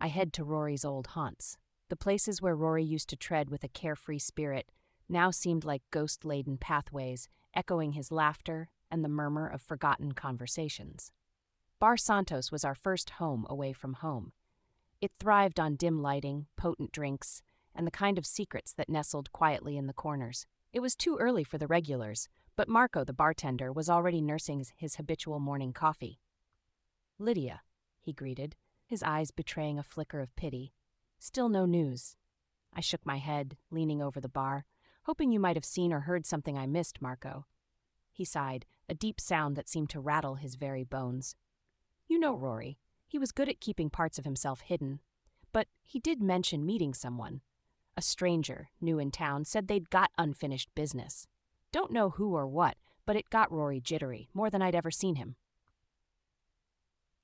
I head to Rory's old haunts. The places where Rory used to tread with a carefree spirit now seemed like ghost-laden pathways, echoing his laughter and the murmur of forgotten conversations. Bar Santos was our first home away from home. It thrived on dim lighting, potent drinks, and the kind of secrets that nestled quietly in the corners. It was too early for the regulars, but Marco, the bartender, was already nursing his habitual morning coffee. "Lydia," he greeted, his eyes betraying a flicker of pity. "Still no news." I shook my head, leaning over the bar, hoping you might have seen or heard something I missed, Marco. He sighed, a deep sound that seemed to rattle his very bones. "You know Rory. He was good at keeping parts of himself hidden. But he did mention meeting someone. A stranger, new in town, said they'd got unfinished business. Don't know who or what, but it got Rory jittery, more than I'd ever seen him."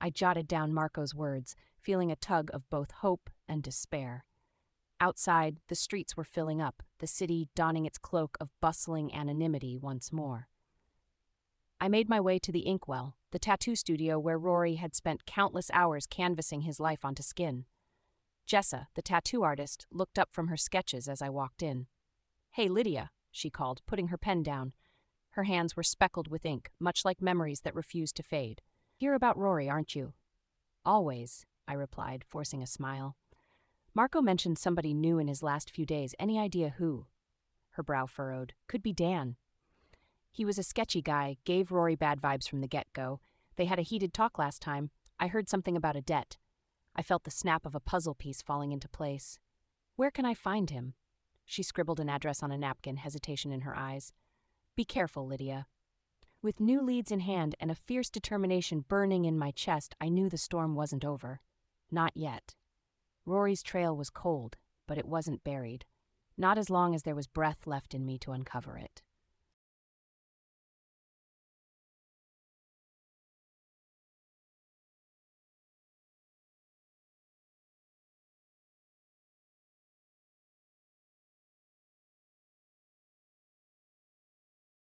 I jotted down Marco's words, feeling a tug of both hope and despair. Outside, the streets were filling up, the city donning its cloak of bustling anonymity once more. I made my way to the Inkwell, the tattoo studio where Rory had spent countless hours canvassing his life onto skin. Jessa, the tattoo artist, looked up from her sketches as I walked in. "Hey, Lydia," she called, putting her pen down. Her hands were speckled with ink, much like memories that refused to fade. "Hear about Rory, aren't you?" "Always," I replied, forcing a smile. "Marco mentioned somebody new in his last few days. Any idea who?" Her brow furrowed. "Could be Dan. He was a sketchy guy, gave Rory bad vibes from the get-go. They had a heated talk last time. I heard something about a debt." I felt the snap of a puzzle piece falling into place. "Where can I find him?" She scribbled an address on a napkin, hesitation in her eyes. "Be careful, Lydia." With new leads in hand and a fierce determination burning in my chest, I knew the storm wasn't over. Not yet. Rory's trail was cold, but it wasn't buried. Not as long as there was breath left in me to uncover it.